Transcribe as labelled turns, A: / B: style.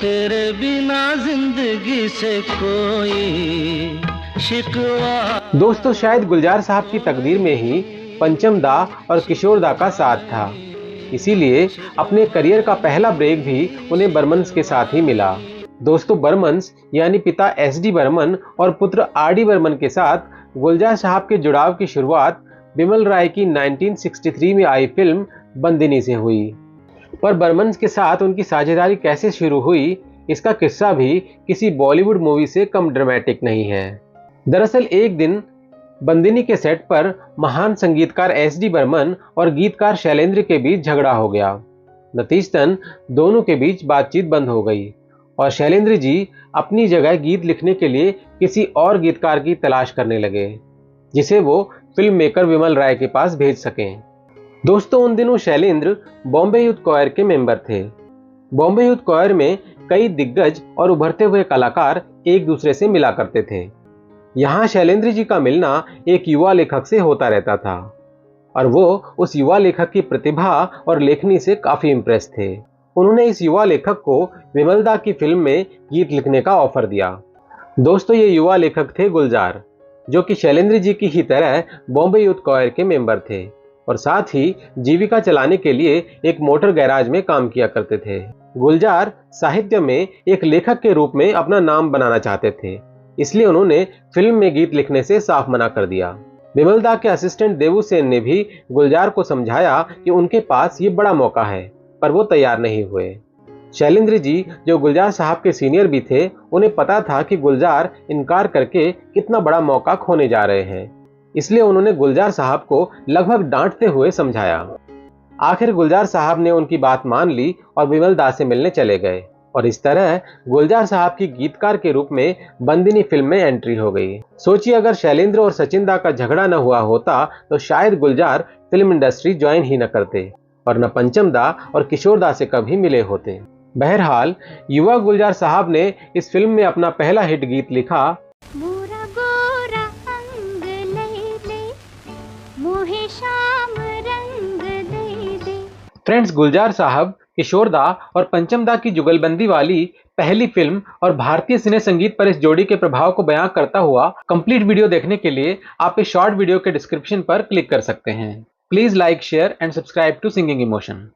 A: तेरे बिना जिंदगी से कोई शिकवा।
B: दोस्तों, शायद गुलजार साहब की तकदीर में ही पंचम दा और किशोर दा का साथ था, इसीलिए अपने करियर का पहला ब्रेक भी उन्हें बर्मन्स के साथ ही मिला। दोस्तों, बर्मन्स यानी पिता एस.डी. बर्मन और पुत्र आर.डी. बर्मन के साथ गुलजार साहब के जुड़ाव की शुरुआत बिमल राय की 1963 में आई फिल्म बंदिनी से हुई। पर बर्मन्स के साथ उनकी साझेदारी कैसे शुरू हुई, इसका किस्सा भी किसी बॉलीवुड मूवी से कम ड्रामेटिक नहीं है। दरअसल एक दिन बंदिनी के सेट पर महान संगीतकार एस.डी. बर्मन और गीतकार शैलेंद्र के बीच झगड़ा हो गया। नतीजतन दोनों के बीच बातचीत बंद हो गई और शैलेंद्र जी अपनी जगह गीत लिखने के लिए किसी और गीतकार की तलाश करने लगे, जिसे वो फिल्म मेकर विमल राय के पास भेज सकें। दोस्तों, उन दिनों शैलेंद्र बॉम्बे यूथ कॉयर के मेंबर थे। बॉम्बे यूथ कॉयर में कई दिग्गज और उभरते हुए कलाकार एक दूसरे से मिला करते थे। यहाँ शैलेंद्र जी का मिलना एक युवा लेखक से होता रहता था और वो उस युवा लेखक की प्रतिभा और लेखनी से काफी इम्प्रेस थे। उन्होंने इस युवा लेखक को विमल दा की फिल्म में गीत लिखने का ऑफर दिया। दोस्तों, ये युवा लेखक थे गुलजार, जो कि शैलेंद्र जी की ही तरह बॉम्बे यूथ कॉयर के मेंबर थे और साथ ही जीविका चलाने के लिए एक मोटर गैराज में काम किया करते थे। गुलजार साहित्य में एक लेखक के रूप में अपना नाम बनाना चाहते थे, इसलिए उन्होंने फिल्म में गीत लिखने से साफ मना कर दिया। विमल दा के असिस्टेंट देवू सेन ने भी गुलजार को समझाया कि उनके पास ये बड़ा मौका है, पर वो तैयार नहीं हुए। शैलेंद्र जी, जो गुलजार साहब के सीनियर भी थे, उन्हें पता था कि गुलजार इनकार करके कितना बड़ा मौका खोने जा रहे हैं, इसलिए उन्होंने गुलजार साहब को लगभग डांटते हुए समझाया। आखिर गुलजार साहब ने उनकी बात मान ली और विमल दा से मिलने चले गए और इस तरह गुलजार साहब की गीतकार के रूप में बंदिनी फिल्म में एंट्री हो गई। सोचिए, अगर शैलेंद्र और सचिन दा का झगड़ा न हुआ होता तो शायद गुलजार फिल्म इंडस्ट्री ज्वाइन ही न करते और न पंचम दा और किशोर दा से कभी मिले होते। बहरहाल, युवा गुलजार साहब ने इस फिल्म में अपना पहला हिट गीत लिखा,
C: मोरा गोरा अंग ले मोहे शाम रंग दे।
B: फ्रेंड्स, गुलजार साहब, किशोर दा और पंचम दा की जुगलबंदी वाली पहली फिल्म और भारतीय सिने संगीत पर इस जोड़ी के प्रभाव को बयां करता हुआ कंप्लीट वीडियो देखने के लिए आप इस शॉर्ट वीडियो के डिस्क्रिप्शन पर क्लिक कर सकते हैं। Please like, share and subscribe to singing emotion.